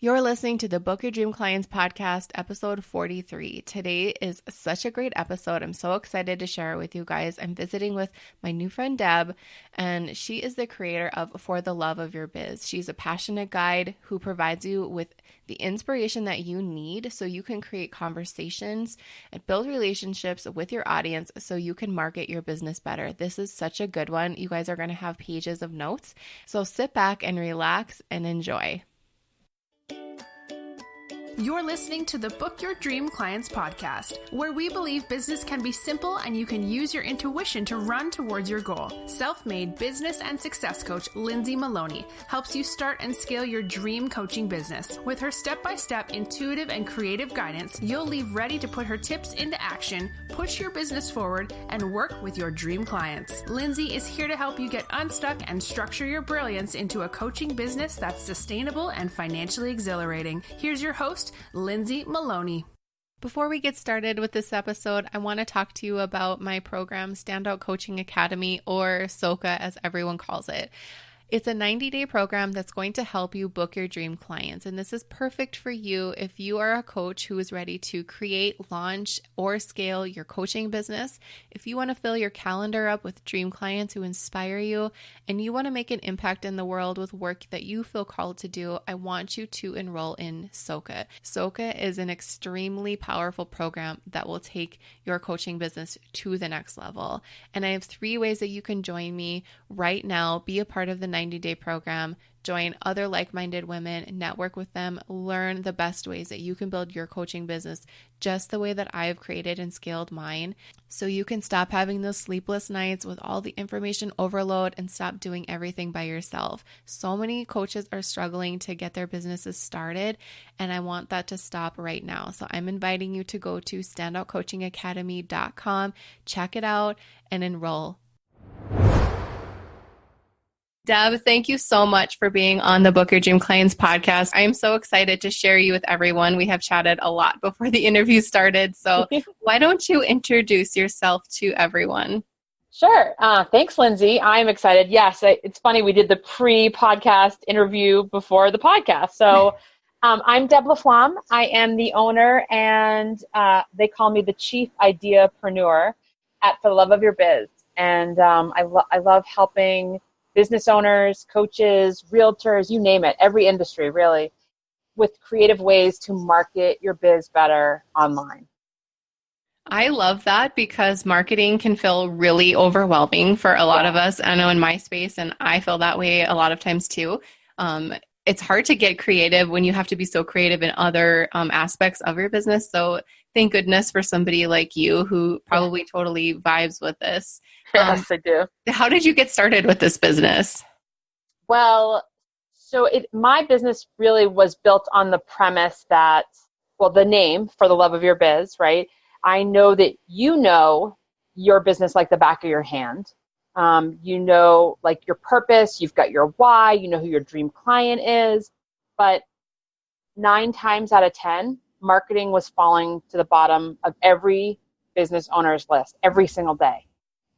You're listening to the Book Your Dream Clients podcast, episode 43. Today is such a great episode. I'm so excited to share it with you guys. I'm visiting with my new friend, Deb, and she is the creator of For the Love of Your Biz. She's a passionate guide who provides you with the inspiration that you need so you can create conversations and build relationships with your audience so you can market your business better. This is such a good one. You guys are going to have pages of notes. So sit back and relax and enjoy. You're listening to the Book Your Dream Clients podcast, where we believe business can be simple and you can use your intuition to run towards your goal. Self-made business and success coach Lindsay Maloney helps you start and scale your dream coaching business. With her step-by-step intuitive and creative guidance, you'll leave ready to put her tips into action, push your business forward, and work with your dream clients. Lindsay is here to help you get unstuck and structure your brilliance into a coaching business that's sustainable and financially exhilarating. Here's your host, Lindsay Maloney. Before we get started with this episode, I want to talk to you about my program, Standout Coaching Academy, or SOCA as everyone calls it. It's a 90-day program that's going to help you book your dream clients. And this is perfect for you if you are a coach who is ready to create, launch, or scale your coaching business. If you want to fill your calendar up with dream clients who inspire you, and you want to make an impact in the world with work that you feel called to do, I want you to enroll in SOCA. SOCA is an extremely powerful program that will take your coaching business to the next level. And I have 3 ways that you can join me right now, be a part of the 90-day program, join other like-minded women, network with them, learn the best ways that you can build your coaching business just the way that I've created and scaled mine, so you can stop having those sleepless nights with all the information overload and stop doing everything by yourself. So many coaches are struggling to get their businesses started, and I want that to stop right now. So I'm inviting you to go to standoutcoachingacademy.com, check it out, and enroll. Deb, thank you so much for being on the Book Your Dream Clients podcast. I am so excited to share you with everyone. We have chatted a lot before the interview started, so why don't you introduce yourself to everyone? Sure. Thanks, Lindsay. I'm excited. Yes, it's funny. We did the pre-podcast interview before the podcast. So I'm Deb LaFlamme. I am the owner, and they call me the Chief Ideapreneur at For the Love of Your Biz. And I love helping business owners, coaches, realtors, you name it, every industry really, with creative ways to market your biz better online. I love that because marketing can feel really overwhelming for a lot of us. I know in my space, and I feel that way a lot of times too. It's hard to get creative when you have to be so creative in other aspects of your business. So thank goodness for somebody like you who probably totally vibes with this. Yes, I do. How did you get started with this business? Well, my business really was built on the premise that, the name For the Love of Your Biz, right? I know that you know your business like the back of your hand. You know, like your purpose, you've got your why, you know who your dream client is, but 9 times out of 10, marketing was falling to the bottom of every business owner's list every single day.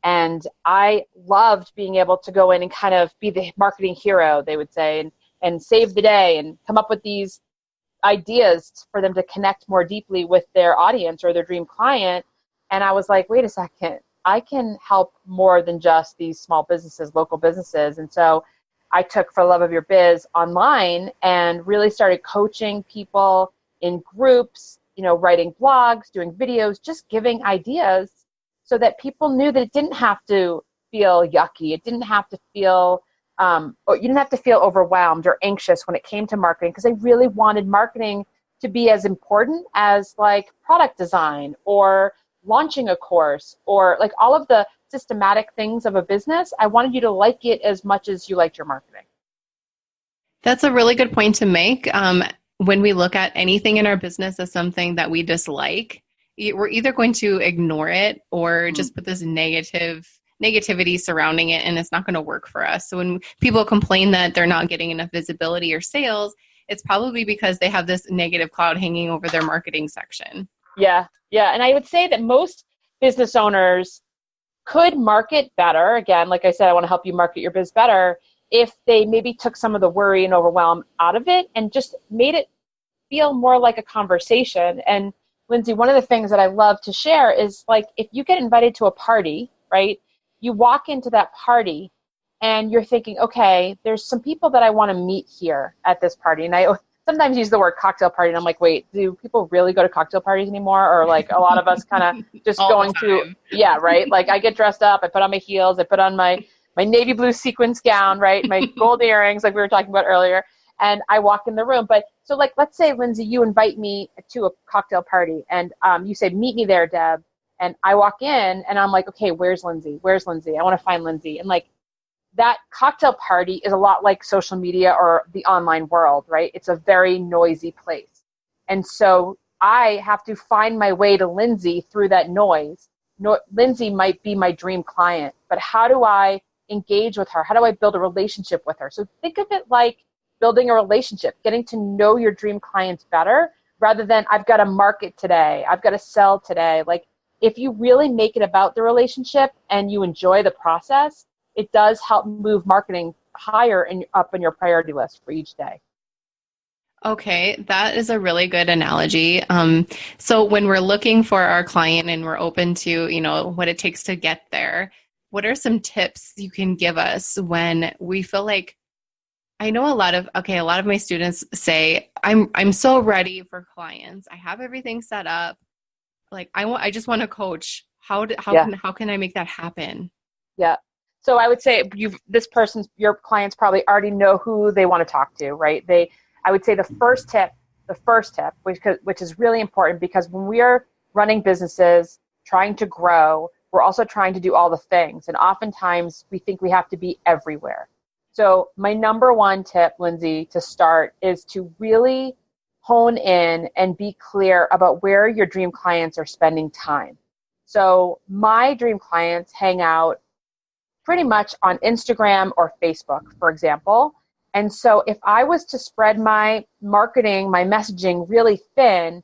And I loved being able to go in and kind of be the marketing hero, they would say, and save the day and come up with these ideas for them to connect more deeply with their audience or their dream client. And I was like, wait a second, I can help more than just these small businesses, local businesses. And so I took For the Love of Your Biz online and really started coaching people in groups, writing blogs, doing videos, just giving ideas so that people knew that it didn't have to feel yucky. It didn't have to feel, or you didn't have to feel overwhelmed or anxious when it came to marketing, because I really wanted marketing to be as important as like product design or launching a course or like all of the systematic things of a business. I wanted you to like it as much as you liked your marketing. That's a really good point to make. When we look at anything in our business as something that we dislike, we're either going to ignore it or just put this negativity surrounding it, and it's not going to work for us. So when people complain that they're not getting enough visibility or sales, it's probably because they have this negative cloud hanging over their marketing section. Yeah. And I would say that most business owners could market better. Again, like I said, I want to help you market your biz better if they maybe took some of the worry and overwhelm out of it and just made it feel more like a conversation. And Lindsay, one of the things that I love to share is like, if you get invited to a party, right, you walk into that party and you're thinking, okay, there's some people that I want to meet here at this party. And I sometimes use the word cocktail party, and I'm like, wait, do people really go to cocktail parties anymore? Or like a lot of us kind of just going to, yeah, right? Like I get dressed up, I put on my heels, I put on my navy blue sequins gown, right? My gold earrings, like we were talking about earlier, and I walk in the room. But so like, let's say, Lindsay, you invite me to a cocktail party, and you say, meet me there, Deb. And I walk in, and I'm like, okay, where's Lindsay? Where's Lindsay? I want to find Lindsay. And like, that cocktail party is a lot like social media or the online world, right? It's a very noisy place. And so I have to find my way to Lindsay through that noise. Lindsay might be my dream client, but how do I engage with her? How do I build a relationship with her? So think of it like building a relationship, getting to know your dream clients better rather than I've got to market today, I've got to sell today. Like if you really make it about the relationship and you enjoy the process, it does help move marketing higher and up on your priority list for each day. Okay, that is a really good analogy. So when we're looking for our client and we're open to, what it takes to get there, what are some tips you can give us when we feel like, I know a lot of my students say, I'm so ready for clients. I have everything set up. Like I just want to coach. How can I make that happen? Yeah. So I would say your clients probably already know who they want to talk to, right? I would say the first tip, which is really important, because when we are running businesses, trying to grow, we're also trying to do all the things. And oftentimes we think we have to be everywhere. So my number one tip, Lindsay, to start is to really hone in and be clear about where your dream clients are spending time. So my dream clients hang out pretty much on Instagram or Facebook, for example. And so if I was to spread my marketing, my messaging really thin,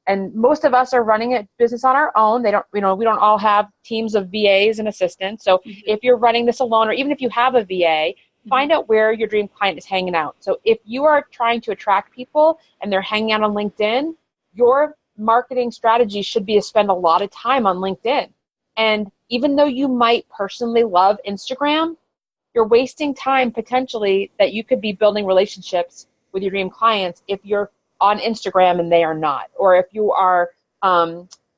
and most of us are running a business on our own, we don't all have teams of VAs and assistants. So if you're running this alone, or even if you have a VA, find out where your dream client is hanging out. So if you are trying to attract people and they're hanging out on LinkedIn, your marketing strategy should be to spend a lot of time on LinkedIn. And even though you might personally love Instagram, you're wasting time potentially that you could be building relationships with your dream clients if you're on Instagram and they are not. Or if you are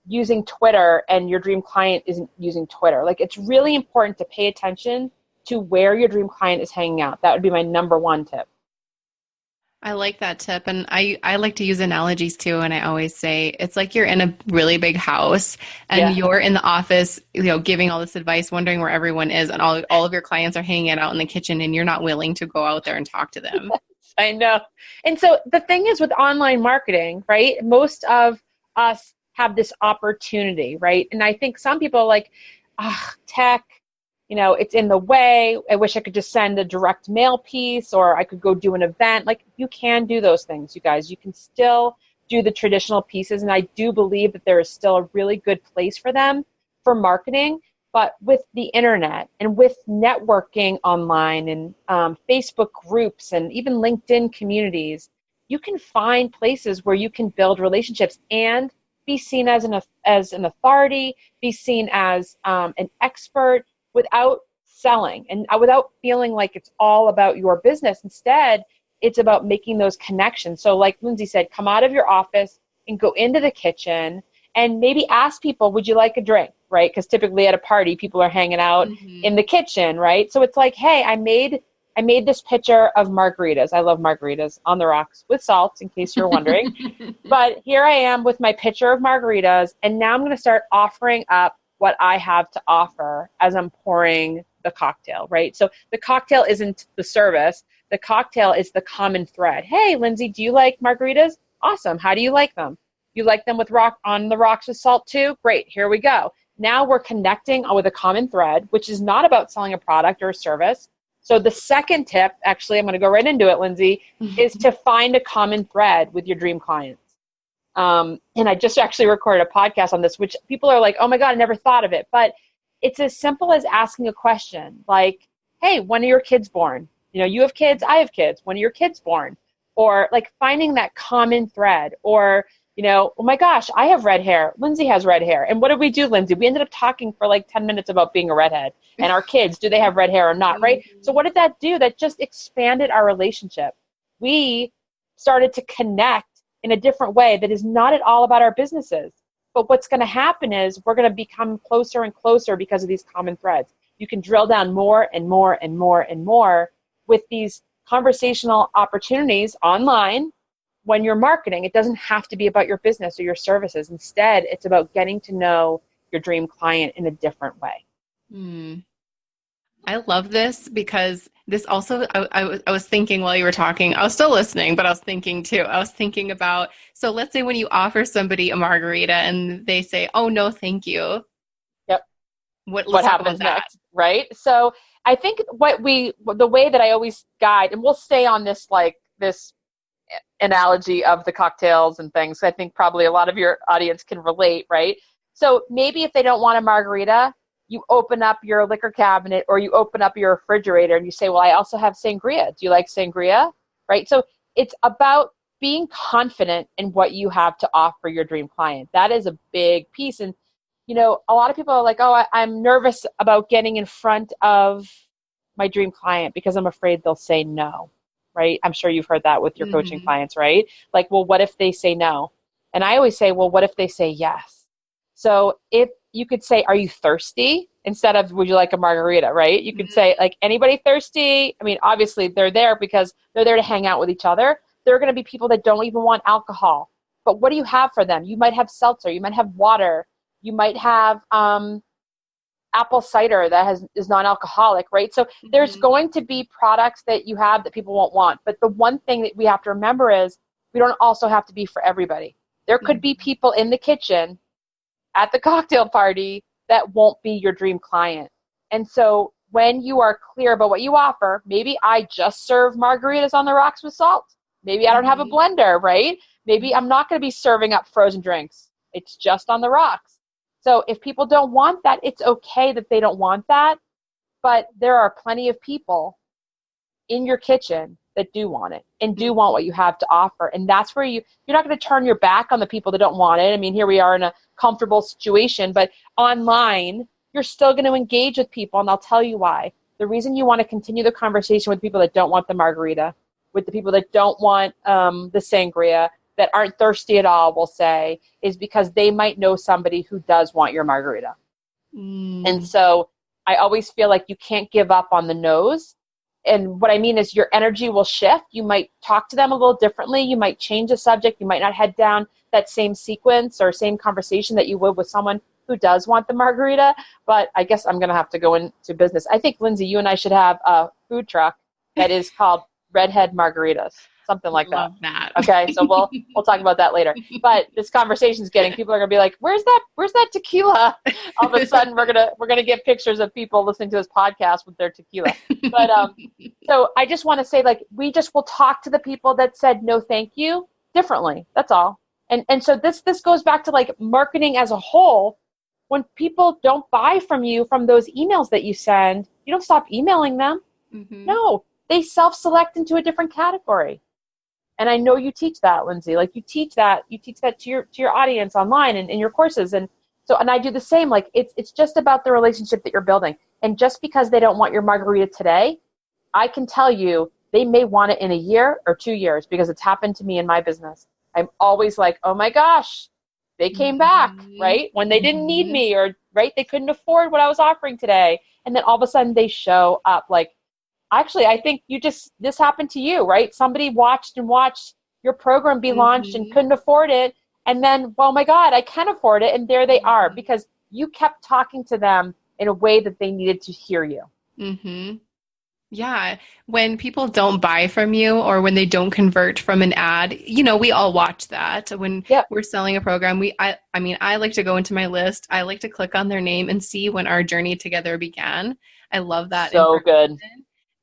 using Twitter and your dream client isn't using Twitter. Like, it's really important to pay attention to where your dream client is hanging out. That would be my number one tip. I like that tip. And I like to use analogies too. And I always say, it's like you're in a really big house and you're in the office, giving all this advice, wondering where everyone is. And all of your clients are hanging out in the kitchen and you're not willing to go out there and talk to them. Yes, I know. And so the thing is with online marketing, right? Most of us have this opportunity, right? And I think some people are like, tech, it's in the way. I wish I could just send a direct mail piece, or I could go do an event. Like, you can do those things, you guys. You can still do the traditional pieces. And I do believe that there is still a really good place for them for marketing. But with the internet and with networking online and Facebook groups and even LinkedIn communities, you can find places where you can build relationships and be seen as an authority, be seen as an expert, without selling and without feeling like it's all about your business. Instead, it's about making those connections. So like Lindsay said, come out of your office and go into the kitchen and maybe ask people, would you like a drink, right? Because typically at a party, people are hanging out in the kitchen, right? So it's like, hey, I made this pitcher of margaritas. I love margaritas on the rocks with salt, in case you're wondering. But here I am with my pitcher of margaritas, and now I'm going to start offering up what I have to offer as I'm pouring the cocktail, right? So the cocktail isn't the service. The cocktail is the common thread. Hey, Lindsay, do you like margaritas? Awesome. How do you like them? You like them with on the rocks with salt too? Great. Here we go. Now we're connecting with a common thread, which is not about selling a product or a service. So the second tip, actually, I'm going to go right into it, Lindsay, is to find a common thread with your dream clients. And I just actually recorded a podcast on this, which people are like, oh my God, I never thought of it. But it's as simple as asking a question like, hey, when are your kids born? You have kids, I have kids. When are your kids born? Or like finding that common thread, or, oh my gosh, I have red hair. Lindsay has red hair. And what did we do, Lindsay? We ended up talking for like 10 minutes about being a redhead and our kids. Do they have red hair or not? Right. So what did that do? That just expanded our relationship. We started to connect in a different way that is not at all about our businesses. But what's going to happen is we're going to become closer and closer because of these common threads. You can drill down more and more and more and more with these conversational opportunities online. When you're marketing, it doesn't have to be about your business or your services. Instead, it's about getting to know your dream client in a different way. I love this because this also, I was thinking while you were talking, I was still listening, but I was thinking too. I was thinking about, so let's say when you offer somebody a margarita and they say, oh, no, thank you. Yep. What happens next, right? So I think the way that I always guide, and we'll stay on this, like this analogy of the cocktails and things. I think probably a lot of your audience can relate, right? So maybe if they don't want a margarita, you open up your liquor cabinet or you open up your refrigerator and you say, well, I also have sangria. Do you like sangria? Right? So it's about being confident in what you have to offer your dream client. That is a big piece. And, a lot of people are like, oh, I'm nervous about getting in front of my dream client because I'm afraid they'll say no. Right? I'm sure you've heard that with your coaching clients, right? Like, well, what if they say no? And I always say, well, what if they say yes? So if you could say, are you thirsty? Instead of, would you like a margarita, right? You could say, like, anybody thirsty? I mean, obviously they're there because they're there to hang out with each other. There are going to be people that don't even want alcohol. But what do you have for them? You might have seltzer. You might have water. You might have apple cider that is non-alcoholic, right? So there's going to be products that you have that people won't want. But the one thing that we have to remember is we don't also have to be for everybody. There could be people in the kitchen at the cocktail party that won't be your dream client. And so when you are clear about what you offer, maybe I just serve margaritas on the rocks with salt. Maybe I don't have a blender, right? Maybe I'm not going to be serving up frozen drinks. It's just on the rocks. So if people don't want that, it's okay that they don't want that. But there are plenty of people in your kitchen that do want it and do want what you have to offer. And that's where you're not going to turn your back on the people that don't want it. I mean, here we are in a comfortable situation, but online, you're still going to engage with people. And I'll tell you why. The reason you want to continue the conversation with people that don't want the margarita, with the people that don't want the sangria, that aren't thirsty at all, we'll say, is because they might know somebody who does want your margarita. And so I always feel like you can't give up on the no's. And what I mean is your energy will shift. You might talk to them a little differently. You might change the subject. You might not head down that same sequence or same conversation that you would with someone who does want the margarita. But I guess I'm going to have to go into business. I think, Lindsay, you and I should have a food truck that is called Redhead Margaritas. Something like that. Love that. Okay, so we'll talk about that later. But this conversation's getting, people are gonna be like, where's that tequila? All of a sudden we're gonna get pictures of people listening to this podcast with their tequila. But so I just want to say, like, we just will talk to the people that said no thank you differently. That's all. And so this goes back to like marketing as a whole. When people don't buy from you from those emails that you send, you don't stop emailing them. No, they self-select into a different category. And I know you teach that, Lindsay. Like you teach that to your audience online and in your courses. And I do the same. Like it's just about the relationship that you're building. And just because they don't want your margarita today, I can tell you they may want it in a year or 2 years, because it's happened to me in my business. I'm always like, oh my gosh, they came back, right? When they didn't need me, or right, they couldn't afford what I was offering today. And then all of a sudden they show up. Like, actually, I think this happened to you, right? Somebody watched your program be launched and couldn't afford it. And then, well, my God, I can afford it. And there they are, because you kept talking to them in a way that they needed to hear you. Yeah. When people don't buy from you, or when they don't convert from an ad, we all watch that. When we're selling a program, I like to go into my list. I like to click on their name and see when our journey together began. I love that. So good.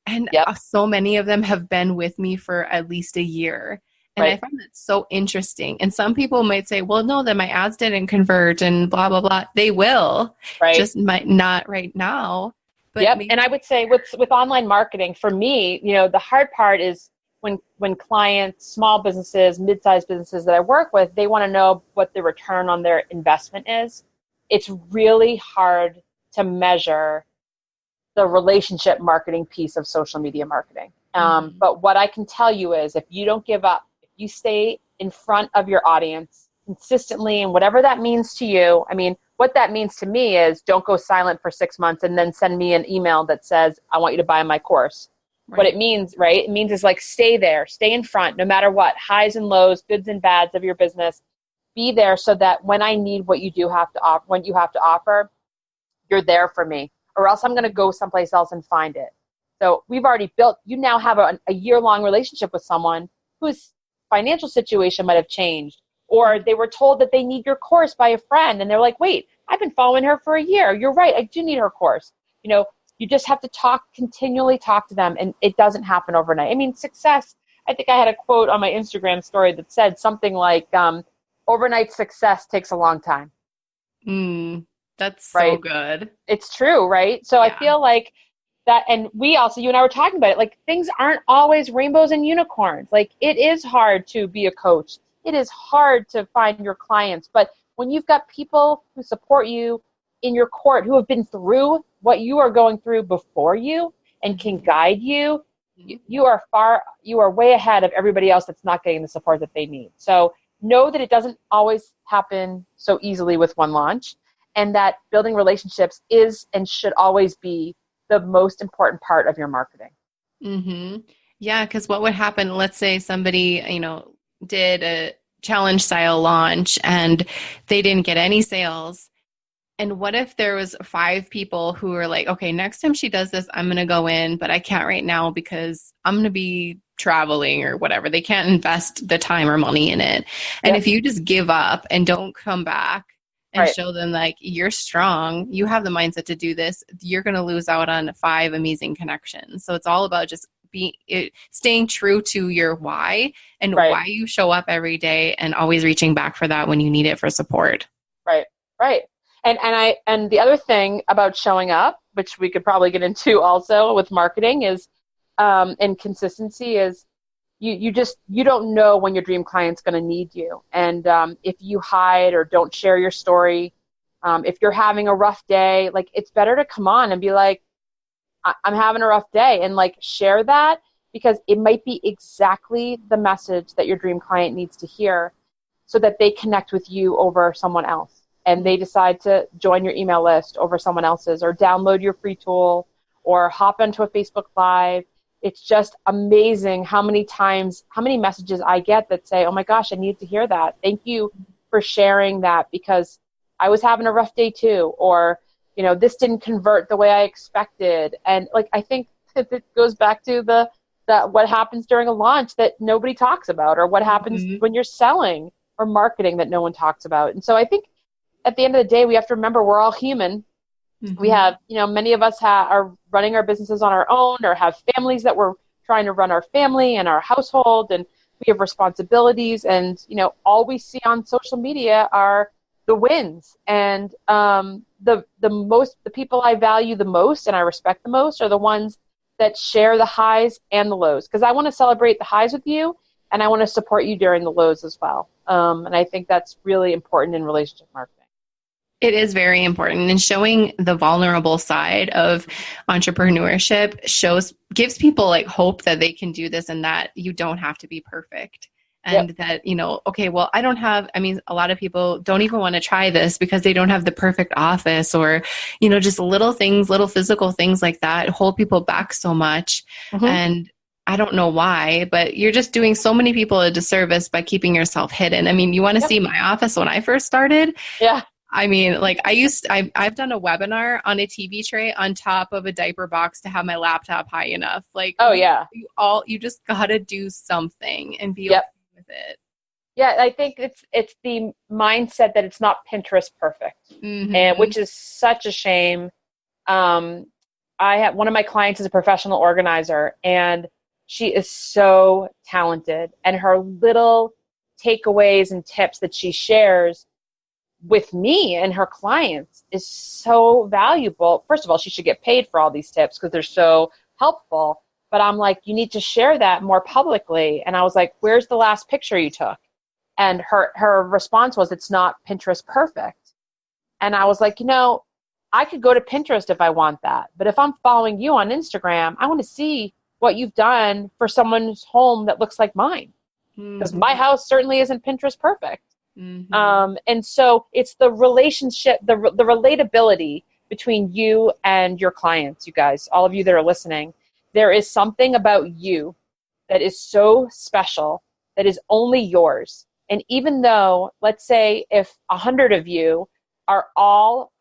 And so many of them have been with me for at least a year. And I find that so interesting. And some people might say, well, no, that my ads didn't convert and blah, blah, blah. They will. Just might not right now. But Yep. maybe, And I would say with online marketing, for me, the hard part is when clients, small businesses, mid-sized businesses that I work with, they want to know what the return on their investment is. It's really hard to measure the relationship marketing piece of social media marketing. But what I can tell you is if you don't give up, if you stay in front of your audience consistently, and whatever that means to you, I mean, what that means to me is don't go silent for 6 months and then send me an email that says, I want you to buy my course. Right. What it means, right? It means is like, stay there, stay in front, no matter what, highs and lows, goods and bads of your business. Be there so that when I need what you do have to offer, when you have to offer, you're there for me, or else I'm going to go someplace else and find it. So we've already built, you now have a year-long relationship with someone whose financial situation might have changed, or they were told that they need your course by a friend, and they're like, wait, I've been following her for a year. You're right, I do need her course. You just have to continually talk to them, and it doesn't happen overnight. I mean, success, I think I had a quote on my Instagram story that said something like, overnight success takes a long time. That's so right? good. It's true, right? So yeah. I feel like that, and we also, you and I were talking about it, like things aren't always rainbows and unicorns. Like it is hard to be a coach. It is hard to find your clients. But when you've got people who support you in your court, who have been through what you are going through before you and can guide you, you are way ahead of everybody else that's not getting the support that they need. So know that it doesn't always happen so easily with one launch, and that building relationships is and should always be the most important part of your marketing. Yeah, because what would happen, let's say somebody, did a challenge style launch and they didn't get any sales. And what if there was 5 people who were like, okay, next time she does this, I'm going to go in, but I can't right now because I'm going to be traveling or whatever. They can't invest the time or money in it. And if you just give up and don't come back and show them like, you're strong, you have the mindset to do this, you're going to lose out on 5 amazing connections. So it's all about just staying true to your why and why you show up every day, and always reaching back for that when you need it for support. Right. And the other thing about showing up, which we could probably get into also with marketing, is and consistency is you don't know when your dream client's going to need you. And if you hide or don't share your story, if you're having a rough day, like it's better to come on and be like, I'm having a rough day, and like share that, because it might be exactly the message that your dream client needs to hear so that they connect with you over someone else. And they decide to join your email list over someone else's, or download your free tool, or hop into a Facebook Live. It's just amazing how many messages I get that say, oh my gosh, I need to hear that. Thank you for sharing that, because I was having a rough day too. Or, this didn't convert the way I expected. And like, I think that it goes back to what happens during a launch that nobody talks about, or what happens when you're selling or marketing that no one talks about. And so I think at the end of the day, we have to remember we're all human. We have, many of us are running our businesses on our own, or have families that we're trying to run our family and our household, and we have responsibilities. And, all we see on social media are the wins. And the people I value the most and I respect the most are the ones that share the highs and the lows, because I want to celebrate the highs with you, and I want to support you during the lows as well. And I think that's really important in relationship marketing. It is very important, and showing the vulnerable side of entrepreneurship gives people like hope that they can do this, and that you don't have to be perfect. And that, okay, well, a lot of people don't even want to try this because they don't have the perfect office, or, just little physical things like that hold people back so much. And I don't know why, but you're just doing so many people a disservice by keeping yourself hidden. I mean, you want to see my office when I first started? Yeah. I mean, like I've done a webinar on a TV tray on top of a diaper box to have my laptop high enough. Like, you just got to do something and be okay with it. Yeah. I think it's the mindset that it's not Pinterest perfect, and which is such a shame. I have one of my clients is a professional organizer, and she is so talented, and her little takeaways and tips that she shares, with me and her clients is so valuable. First of all, she should get paid for all these tips because they're so helpful. But I'm like, you need to share that more publicly. And I was like, where's the last picture you took? And her response was, it's not Pinterest perfect. And I was like, I could go to Pinterest if I want that. But if I'm following you on Instagram, I want to see what you've done for someone's home that looks like mine. Because my house certainly isn't Pinterest perfect. And so it's the relationship, the relatability between you and your clients, you guys, all of you that are listening. There is something about you that is so special, that is only yours. And even though, let's say, if 100 of you are all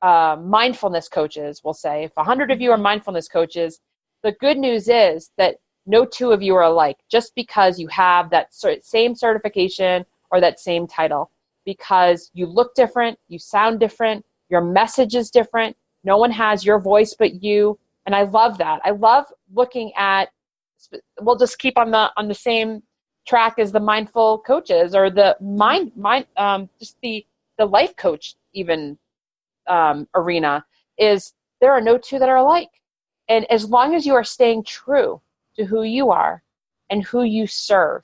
mindfulness coaches, we'll say, if 100 of you are mindfulness coaches, the good news is that no two of you are alike just because you have that same certification or that same title, because you look different, you sound different, your message is different. No one has your voice but you. And I love that. I love looking at, we'll just keep on the same track as the mindful coaches, or the just the life coach even arena, is there are no two that are alike. And as long as you are staying true to who you are and who you serve,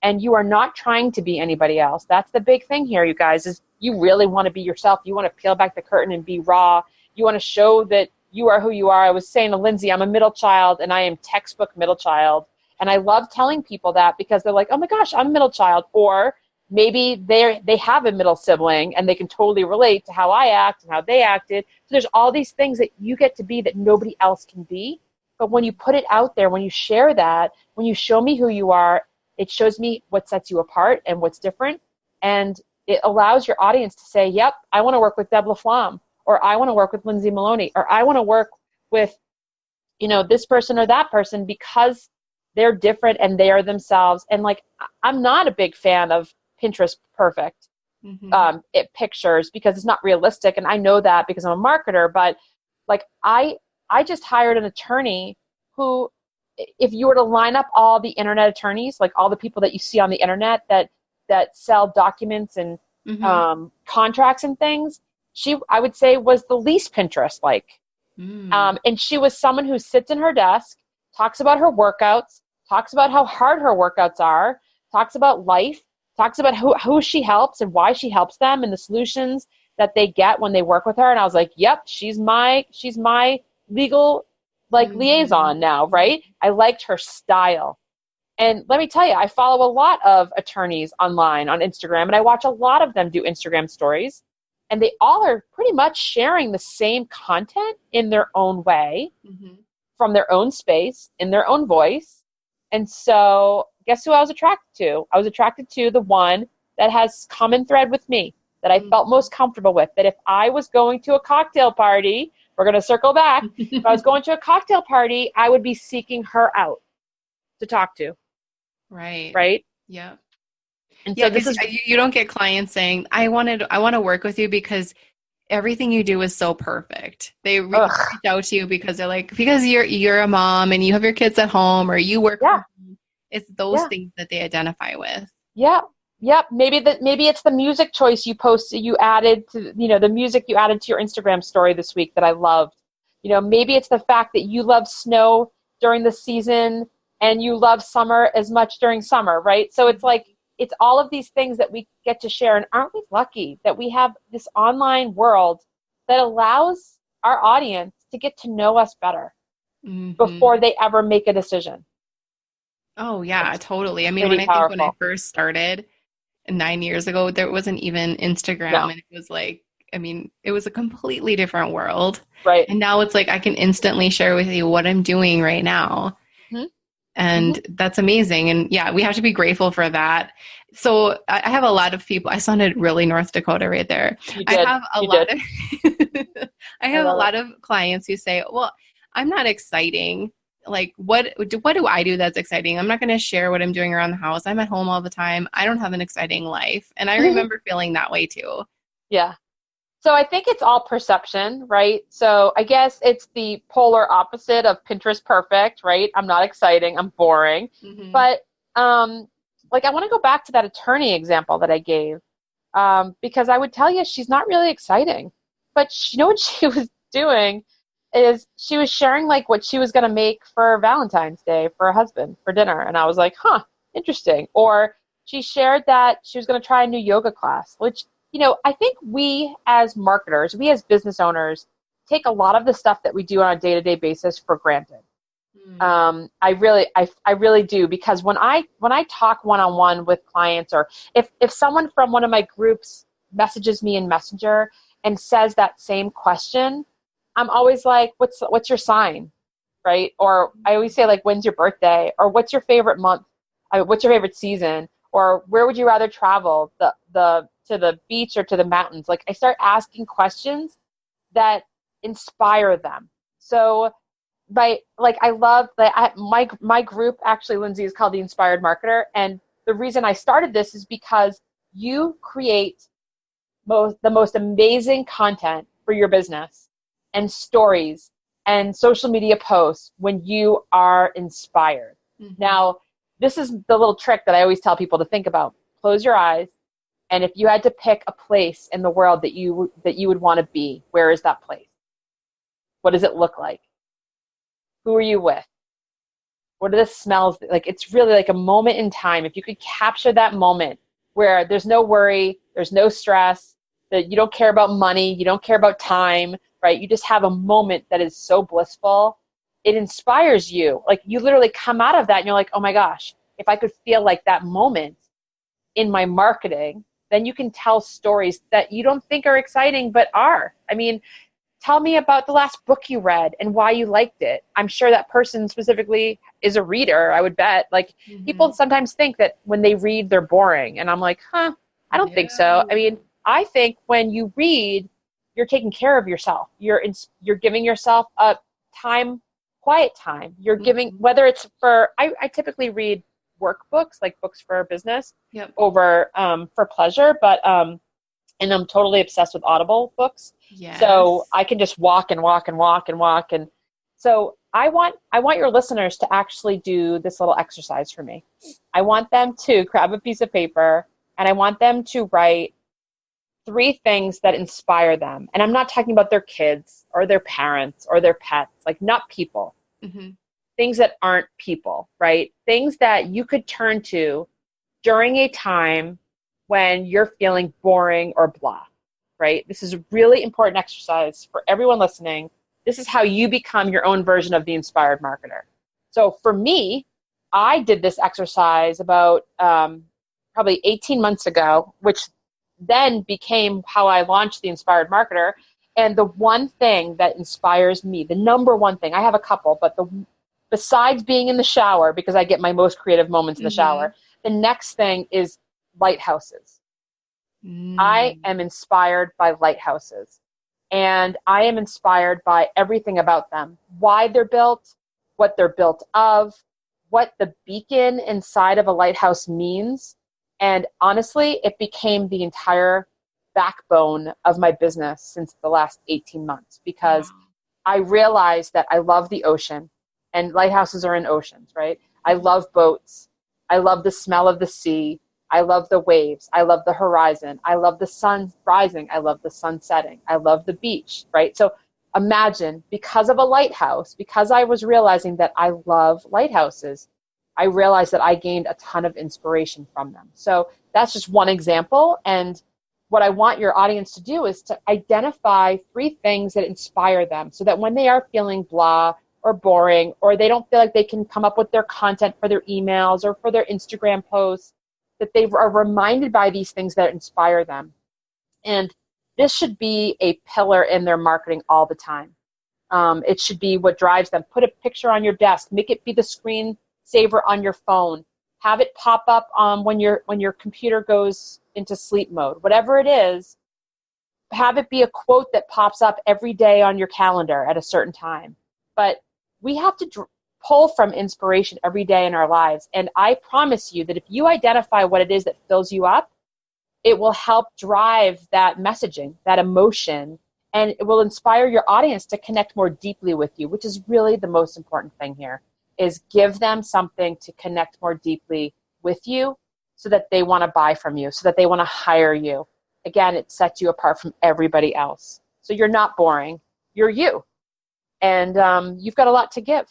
and you are not trying to be anybody else, that's the big thing here, you guys, is you really want to be yourself. You want to peel back the curtain and be raw. You want to show that you are who you are. I was saying to Lindsay, I'm a middle child, and I am textbook middle child. And I love telling people that, because they're like, oh my gosh, I'm a middle child. Or maybe they have a middle sibling and they can totally relate to how I act and how they acted. So there's all these things that you get to be that nobody else can be. But when you put it out there, when you share that, when you show me who you are, it shows me what sets you apart and what's different. And it allows your audience to say, yep, I want to work with Deb LaFlamme, or I want to work with Lindsay Maloney, or I want to work with, this person or that person, because they're different and they are themselves. And like, I'm not a big fan of Pinterest perfect pictures, because it's not realistic. And I know that because I'm a marketer. But like, I just hired an attorney who, if you were to line up all the internet attorneys, like all the people that you see on the internet that sell documents and contracts and things, she, I would say, was the least Pinterest like. And she was someone who sits in her desk, talks about her workouts, talks about how hard her workouts are, talks about life, talks about who she helps and why she helps them and the solutions that they get when they work with her. And I was like, yep, she's my legal liaison now, right? I liked her style. And let me tell you, I follow a lot of attorneys online on Instagram, and I watch a lot of them do Instagram stories. And they all are pretty much sharing the same content in their own way, from their own space, in their own voice. And so guess who I was attracted to? I was attracted to the one that has common thread with me, that I felt most comfortable with. That if I was going to a cocktail party, we're going to circle back. If I was going to a cocktail party, I would be seeking her out to talk to. Right. Right? Yeah. And yeah, so this is, you don't get clients saying, I want to work with you because everything you do is so perfect. They reach out to you because they're like, because you're a mom and you have your kids at home, or you work. Yeah. It's those things that they identify with. Yeah. Yep. Maybe it's the music choice you posted, you added to, the music you added to your Instagram story this week that I loved. Maybe it's the fact that you love snow during the season and you love summer as much during summer, right? So it's like, it's all of these things that we get to share. And aren't we lucky that we have this online world that allows our audience to get to know us better before they ever make a decision? Oh, yeah, totally. I mean, when I first started 9 years ago, there wasn't even Instagram. No. And it was like, it was a completely different world. Right. And now it's like, I can instantly share with you what I'm doing right now. And that's amazing. And yeah, we have to be grateful for that. So I have a lot of people, I sounded really North Dakota right there. You did. I have a lot of clients who say, well, I'm not exciting. Like, what do I do that's exciting? I'm not going to share what I'm doing around the house. I'm at home all the time. I don't have an exciting life. And I remember feeling that way too. Yeah. So I think it's all perception, right? So I guess it's the polar opposite of Pinterest perfect, right? I'm not exciting. I'm boring. But I want to go back to that attorney example that I gave. because I would tell you she's not really exciting. But you know what she was doing is she was sharing like what she was going to make for Valentine's Day for her husband for dinner. And I was like, huh, interesting. Or she shared that she was going to try a new yoga class, which, I think we as marketers, we as business owners take a lot of the stuff that we do on a day-to-day basis for granted. I really do, because when I talk one-on-one with clients, or if someone from one of my groups messages me in Messenger and says that same question, I'm always like, what's your sign, right? Or I always say, like, when's your birthday? Or what's your favorite month? What's your favorite season? Or where would you rather travel, to the beach or to the mountains? Like, I start asking questions that inspire them. So I love that. My group, actually, Lindsay, is called the Inspired Marketer. And the reason I started this is because you create the most amazing content for your business and stories and social media posts when you are inspired. Mm-hmm. Now, this is the little trick that I always tell people to think about. Close your eyes, and if you had to pick a place in the world that you would want to be, where is that place? What does it look like? Who are you with? What are the smells like? It's really like a moment in time. If you could capture that moment where there's no worry, there's no stress, that you don't care about money, you don't care about time, right? You just have a moment that is so blissful. It inspires you. Like, you literally come out of that and you're like, oh my gosh, if I could feel like that moment in my marketing, then you can tell stories that you don't think are exciting, but are. I mean, tell me about the last book you read and why you liked it. I'm sure that person specifically is a reader, I would bet. Like, people sometimes think that when they read, they're boring. And I'm like, I don't think so. I mean, I think when you read, you're taking care of yourself. You're giving yourself a quiet time. You're giving, whether it's I typically read workbooks, like books for business, over for pleasure, but and I'm totally obsessed with Audible books. Yes. So I can just walk and walk and walk and walk. And so I want your listeners to actually do this little exercise for me. I want them to grab a piece of paper, and I want them to write 3 things that inspire them. And I'm not talking about their kids or their parents or their pets, like, not people. Things that aren't people, right? Things that you could turn to during a time when you're feeling boring or blah, right? This is a really important exercise for everyone listening. This is how you become your own version of the inspired marketer. So for me, I did this exercise about probably 18 months ago, which then became how I launched the Inspired Marketer. And the one thing that inspires me, the number one thing, I have a couple, but besides being in the shower, because I get my most creative moments in the shower, the next thing is lighthouses. I am inspired by lighthouses. And I am inspired by everything about them. Why they're built, what they're built of, what the beacon inside of a lighthouse means. And honestly, it became the entire backbone of my business since the last 18 months, because I realized that I love the ocean, and lighthouses are in oceans, right? I love boats. I love the smell of the sea. I love the waves. I love the horizon. I love the sun rising. I love the sun setting. I love the beach, right? So imagine, because of a lighthouse, because I was realizing that I love lighthouses, I realized that I gained a ton of inspiration from them. So that's just one example. And what I want your audience to do is to identify 3 things that inspire them, so that when they are feeling blah or boring, or they don't feel like they can come up with their content for their emails or for their Instagram posts, that they are reminded by these things that inspire them. And this should be a pillar in their marketing all the time. It should be what drives them. Put a picture on your desk. Make it be the screen saver on your phone. Have it pop up when your computer goes into sleep mode. Whatever it is, have it be a quote that pops up every day on your calendar at a certain time. But we have to pull from inspiration every day in our lives. And I promise you that if you identify what it is that fills you up, it will help drive that messaging, that emotion, and it will inspire your audience to connect more deeply with you, which is really the most important thing here, is give them something to connect more deeply with you, so that they want to buy from you, so that they want to hire you. again, it sets you apart from everybody else. So you're not boring. You're you. And you've got a lot to give.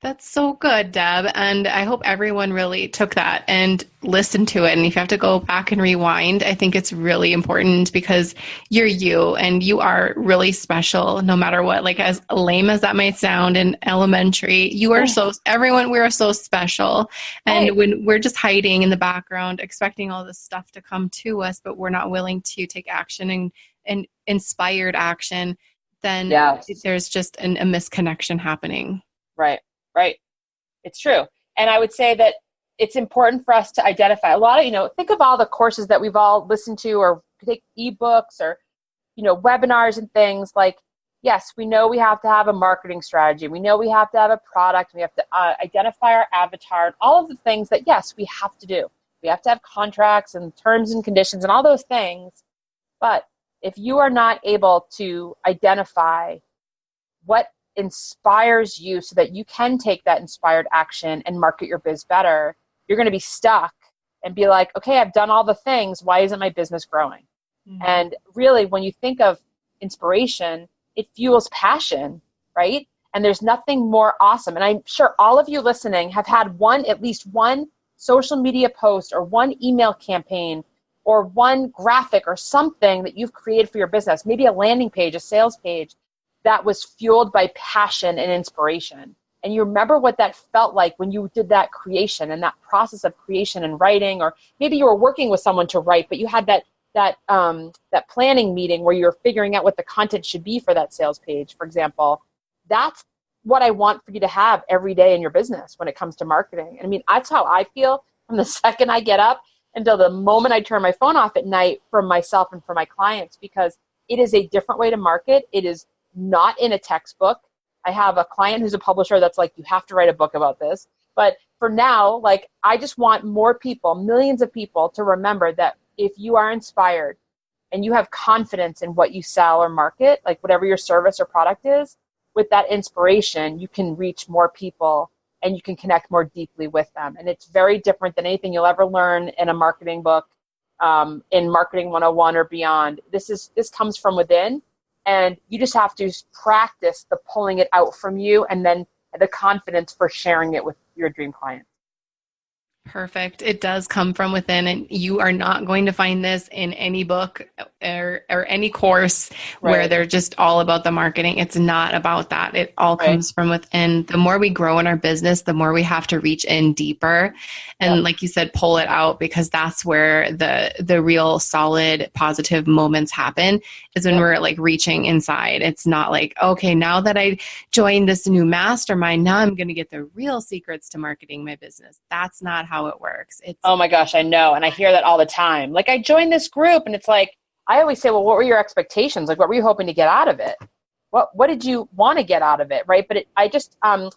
That's so good, Deb. And I hope everyone really took that and listened to it. And if you have to go back and rewind, I think it's really important because you're you and you are really special no matter what. Like, as lame as that might sound in elementary, you are everyone, we are so special. And when we're just hiding in the background, expecting all this stuff to come to us, but we're not willing to take action and inspired action, then there's just a misconnection happening. Right. It's true. And I would say that it's important for us to identify a lot of, think of all the courses that we've all listened to or take ebooks or, webinars and things like, yes, we know we have to have a marketing strategy. We know we have to have a product. We have to identify our avatar and all of the things that, yes, we have to do. We have to have contracts and terms and conditions and all those things. But if you are not able to identify what inspires you so that you can take that inspired action and market your biz better, you're going to be stuck and be like, okay, I've done all the things. Why isn't my business growing? Mm-hmm. And really, when you think of inspiration, it fuels passion, right? And there's nothing more awesome. And I'm sure all of you listening have had at least one social media post or one email campaign or one graphic or something that you've created for your business, maybe a landing page, a sales page, that was fueled by passion and inspiration. And you remember what that felt like when you did that creation and that process of creation and writing, or maybe you were working with someone to write, but you had that planning meeting where you're figuring out what the content should be for that sales page, for example. That's what I want for you to have every day in your business when it comes to marketing. I mean, that's how I feel from the second I get up until the moment I turn my phone off at night for myself and for my clients, because it is a different way to market. It is not in a textbook. I have a client who's a publisher that's like, you have to write a book about this. But for now, I just want more people, millions of people, to remember that if you are inspired and you have confidence in what you sell or market, like whatever your service or product is, with that inspiration, you can reach more people and you can connect more deeply with them. And it's very different than anything you'll ever learn in a marketing book, in Marketing 101 or beyond. This comes from within. And you just have to practice the pulling it out from you and then the confidence for sharing it with your dream client. Perfect. It does come from within, and you are not going to find this in any book or any course where they're just all about the marketing. It's not about that. It all comes from within. The more we grow in our business, the more we have to reach in deeper. And like you said, pull it out, because that's where the real solid positive moments happen, is when we're reaching inside. It's not like, okay, now that I joined this new mastermind, now I'm going to get the real secrets to marketing my business. That's not how it works. Oh my gosh, I know. And I hear that all the time. I joined this group and it's like, I always say, well, what were your expectations? What were you hoping to get out of it? What did you want to get out of it? Right. But I'm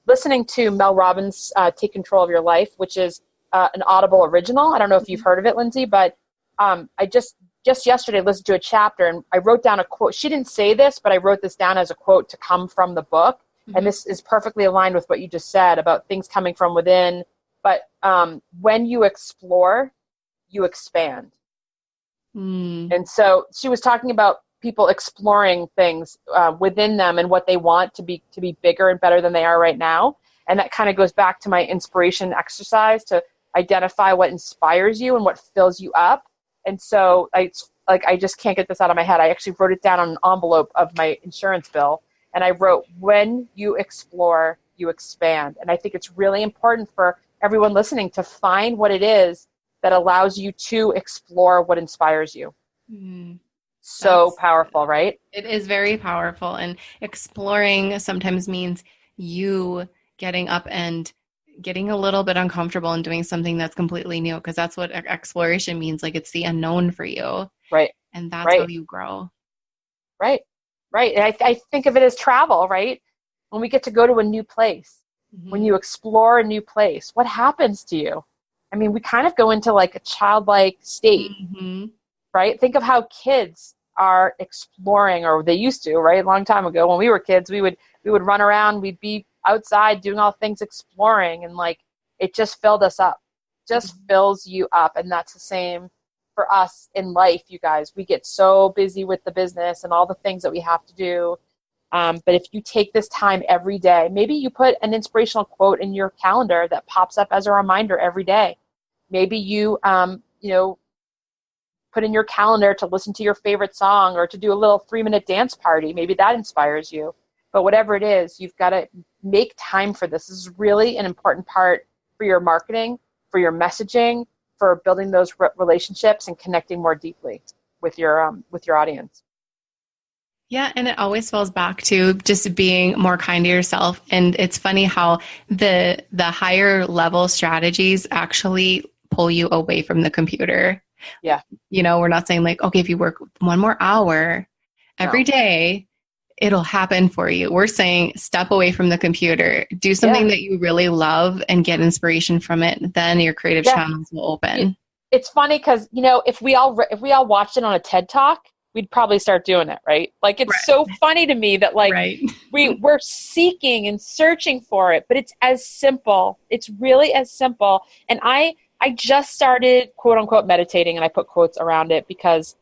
listening to Mel Robbins' Take Control of Your Life, which is an Audible original. I don't know if you've heard of it, Lindsay, but I just yesterday listened to a chapter and I wrote down a quote. She didn't say this, but I wrote this down as a quote to come from the book. Mm-hmm. And this is perfectly aligned with what you just said about things coming from within. But when you explore, you expand. And so she was talking about people exploring things within them and what they want to be bigger and better than they are right now. And that kind of goes back to my inspiration exercise, to identify what inspires you and what fills you up. And so I just can't get this out of my head. I actually wrote it down on an envelope of my insurance bill. And I wrote, when you explore, you expand. And I think it's really important for everyone listening to find what it is that allows you to explore what inspires you. So powerful, right? It is very powerful. And exploring sometimes means you getting up and getting a little bit uncomfortable and doing something that's completely new, because that's what exploration means. It's the unknown for you. Right. And that's how you grow. Right. And I think of it as travel, right? When we get to go to a new place, when you explore a new place, what happens to you? I mean, we kind of go into a childlike state, right? Think of how kids are exploring, or they used to, right? A long time ago when we were kids, we would run around, we'd be outside doing all things, exploring, and it just filled us up, just fills you up. And that's the same for us in life, you guys. We get so busy with the business and all the things that we have to do. But if you take this time every day, maybe you put an inspirational quote in your calendar that pops up as a reminder every day. Maybe you, put in your calendar to listen to your favorite song or to do a little 3-minute dance party. Maybe that inspires you. But whatever it is, you've got to make time for this. This is really an important part for your marketing, for your messaging, for building those relationships and connecting more deeply with your audience. Yeah, and it always falls back to just being more kind to yourself. And it's funny how the higher level strategies actually pull you away from the computer. Yeah. We're not saying like, okay, if you work 1 more hour every day, it'll happen for you. We're saying step away from the computer, do something that you really love and get inspiration from it. Then your creative channels will open. It's funny because, if we all watched it on a TED Talk, we'd probably start doing it, right? Like, it's so funny to me that we're seeking and searching for it, but it's as simple. It's really as simple. And I just started quote unquote meditating, and I put quotes around it because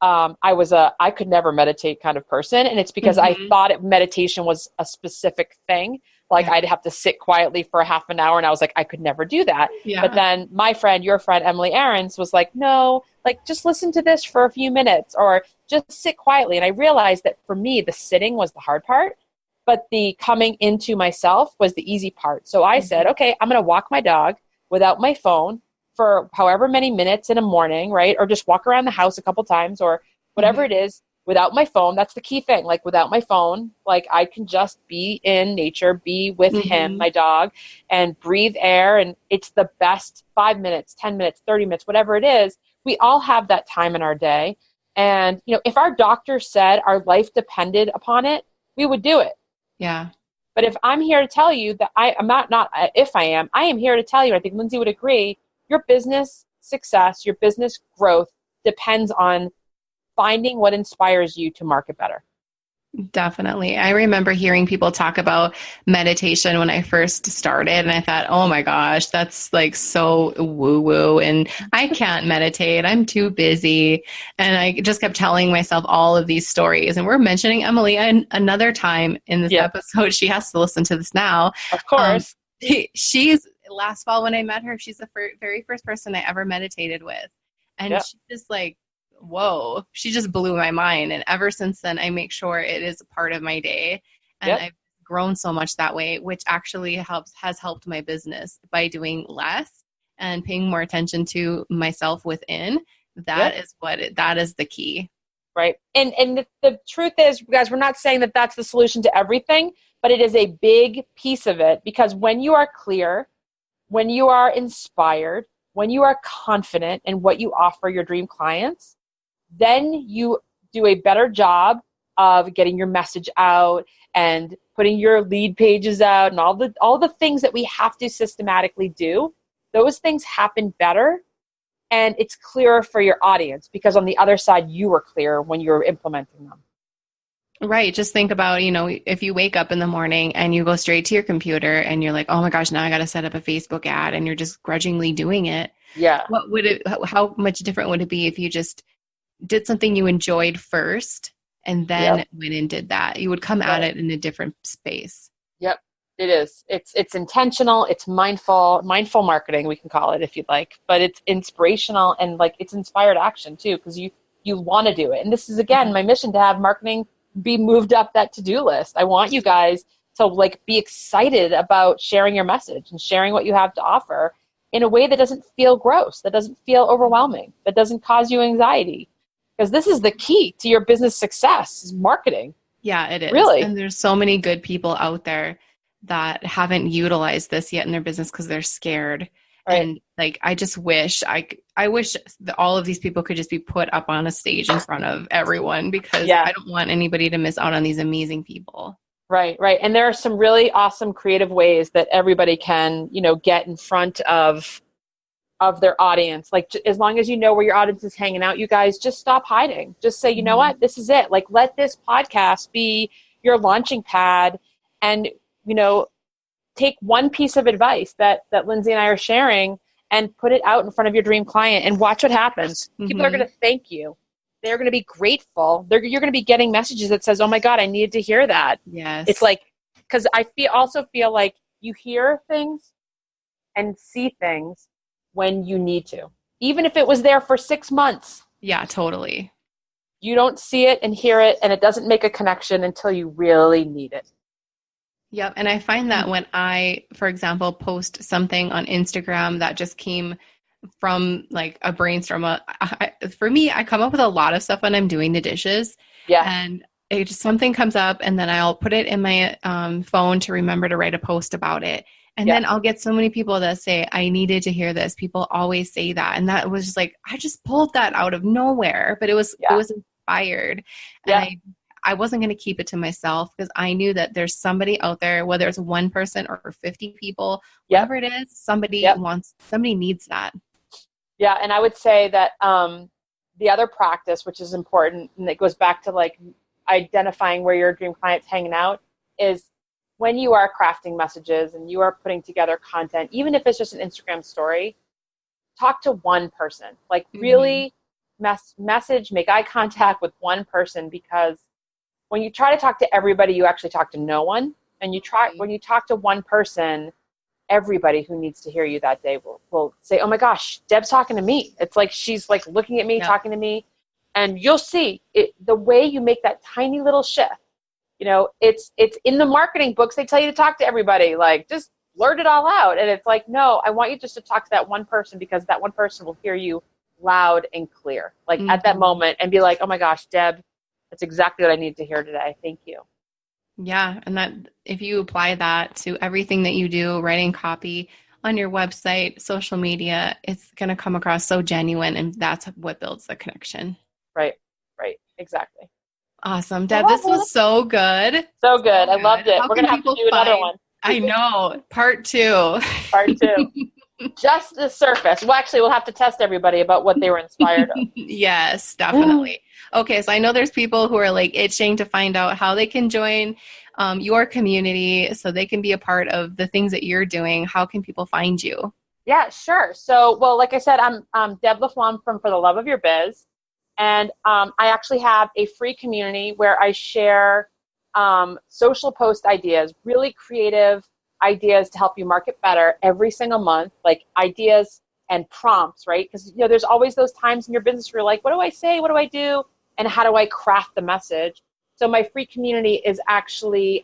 I could never meditate kind of person. And it's because I thought meditation was a specific thing. Like I'd have to sit quietly for a half an hour. And I was like, I could never do that. Yeah. But then your friend, Emily Aarons, was like, no, like just listen to this for a few minutes or just sit quietly. And I realized that for me, the sitting was the hard part, but the coming into myself was the easy part. So I said, okay, I'm going to walk my dog without my phone for however many minutes in a morning, right? Or just walk around the house a couple times or whatever it is without my phone. That's the key thing. Like without my phone, like I can just be in nature, be with him, my dog, and breathe air. And it's the best 5 minutes, 10 minutes, 30 minutes, whatever it is. We all have that time in our day. And, if our doctor said our life depended upon it, we would do it. Yeah. But if I'm here to tell you that I am here to tell you, I think Lindsay would agree, your business success, your business growth depends on finding what inspires you to market better. Definitely. I remember hearing people talk about meditation when I first started, and I thought, oh my gosh, that's like so woo-woo, and I can't meditate. I'm too busy. And I just kept telling myself all of these stories. And we're mentioning Emily another time in this episode. She has to listen to this now. Of course. She's last fall when I met her, she's the very first person I ever meditated with. And she's just like, whoa, she just blew my mind. And ever since then, I make sure it is a part of my day. And I've grown so much that way, which actually has helped my business by doing less and paying more attention to myself within. That is the key. Right. And the truth is, guys, we're not saying that that's the solution to everything, but it is a big piece of it, because when you are clear, when you are inspired, when you are confident in what you offer your dream clients, then you do a better job of getting your message out and putting your lead pages out and all the things that we have to systematically do. Those things happen better, and it's clearer for your audience because on the other side, you were clear when you were implementing them. Right. Just think about, if you wake up in the morning and you go straight to your computer and you're like, oh my gosh, now I got to set up a Facebook ad, and you're just grudgingly doing it. Yeah. How much different would it be if you just did something you enjoyed first and then went and did that? You would come at it in a different space. Yep. It is. It's intentional. It's mindful marketing, we can call it if you'd like, but it's inspirational and like it's inspired action too, because you want to do it. And this is, again, my mission to have marketing be moved up that to-do list. I want you guys to like be excited about sharing your message and sharing what you have to offer in a way that doesn't feel gross, that doesn't feel overwhelming, that doesn't cause you anxiety. Because this is the key to your business success, is marketing. Yeah, it is. Really. And there's so many good people out there that haven't utilized this yet in their business because they're scared. Right. And like, I just wish I wish that all of these people could just be put up on a stage in front of everyone, because I don't want anybody to miss out on these amazing people. Right. And there are some really awesome creative ways that everybody can, get in front of their audience. Like, as long as you know where your audience is hanging out, you guys just stop hiding. Just say, you know what, this is it. Like, let this podcast be your launching pad, and, take one piece of advice that Lindsay and I are sharing and put it out in front of your dream client and watch what happens. People are Mm-hmm. going to thank you. They're going to be grateful. You're going to be getting messages that says, oh my God, I needed to hear that. Yes. It's like, because I also feel like you hear things and see things when you need to. Even if it was there for 6 months. Yeah, totally. You don't see it and hear it, and it doesn't make a connection until you really need it. Yep. And I find that when I, for example, post something on Instagram that just came from like a brainstorm, for me, I come up with a lot of stuff when I'm doing the dishes. Yeah. And it just something comes up, and then I'll put it in my phone to remember to write a post about it. And then I'll get so many people that say, I needed to hear this. People always say that. And that was just like, I just pulled that out of nowhere, but it was inspired. And I wasn't going to keep it to myself, because I knew that there's somebody out there, whether it's one person or 50 people, whatever it is, somebody needs that. Yeah. And I would say that the other practice, which is important, and it goes back to like identifying where your dream client's hanging out, is when you are crafting messages and you are putting together content, even if it's just an Instagram story, talk to one person. Like really message, make eye contact with one person, because when you try to talk to everybody, you actually talk to no one. And when you talk to one person, everybody who needs to hear you that day will say, oh my gosh, Deb's talking to me. It's like she's like looking at me, talking to me. And you'll see it, the way you make that tiny little shift. You know, it's in the marketing books. They tell you to talk to everybody, like just blurt it all out. And it's like, no, I want you just to talk to that one person, because that one person will hear you loud and clear, like at that moment, and be like, oh my gosh, Deb, that's exactly what I need to hear today. Thank you. Yeah. And that if you apply that to everything that you do, writing copy on your website, social media, it's going to come across so genuine, and that's what builds the connection. Right. Exactly. Awesome. Deb, this was so good. So good. I loved it. How We're going to have to do another one. I know. Part 2. Just the surface. Well, actually, we'll have to test everybody about what they were inspired of. Yes, definitely. Okay, so I know there's people who are like itching to find out how they can join your community so they can be a part of the things that you're doing. How can people find you? Yeah, sure. So, well, like I said, I'm Deb LaFlamme from For the Love of Your Biz. And I actually have a free community where I share social post ideas, really creative ideas to help you market better every single month, like ideas and prompts, right? Because, you know, there's always those times in your business where you're like, what do I say? What do I do? And how do I craft the message? So my free community is actually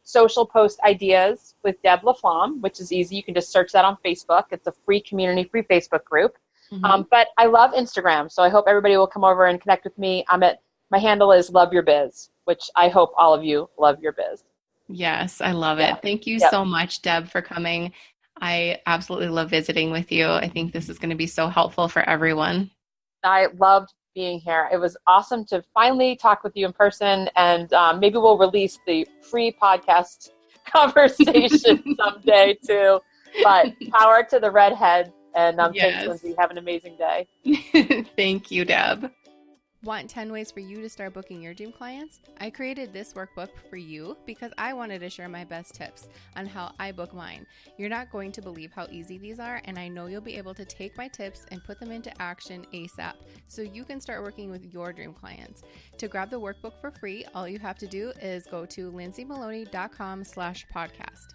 social post ideas with Deb LaFlamme, which is easy. You can just search that on Facebook. It's a free community, free Facebook group. But I love Instagram, so I hope everybody will come over and connect with me. My handle is Love Your Biz, which I hope all of you love your biz. Yes, I love it. Thank you so much, Deb, for coming. I absolutely love visiting with you. I think this is going to be so helpful for everyone. I loved being here. It was awesome to finally talk with you in person, and maybe we'll release the free podcast conversation someday too. But power to the redhead. And thanks, Lindsay. Have an amazing day. Thank you, Deb. Want 10 ways for you to start booking your dream clients? I created this workbook for you because I wanted to share my best tips on how I book mine. You're not going to believe how easy these are, and I know you'll be able to take my tips and put them into action ASAP so you can start working with your dream clients. To grab the workbook for free, all you have to do is go to lindsaymaloney.com/podcast.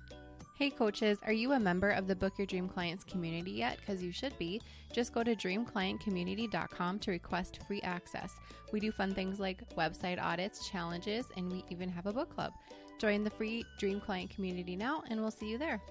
Hey coaches, are you a member of the Book Your Dream Clients community yet? Because you should be. Just go to dreamclientcommunity.com to request free access. We do fun things like website audits, challenges, and we even have a book club. Join the free Dream Client community now, and we'll see you there.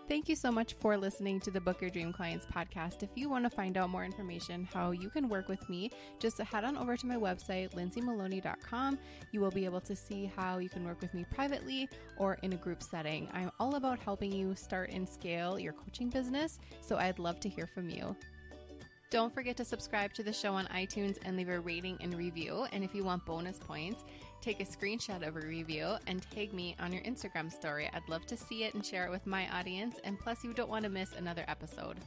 Thank you so much for listening to the Book Your Dream Clients podcast. If you want to find out more information how you can work with me, just head on over to my website, lindsaymaloney.com. You will be able to see how you can work with me privately or in a group setting. I'm all about helping you start and scale your coaching business, so I'd love to hear from you. Don't forget to subscribe to the show on iTunes and leave a rating and review. And if you want bonus points, take a screenshot of a review and tag me on your Instagram story. I'd love to see it and share it with my audience. And plus, you don't want to miss another episode.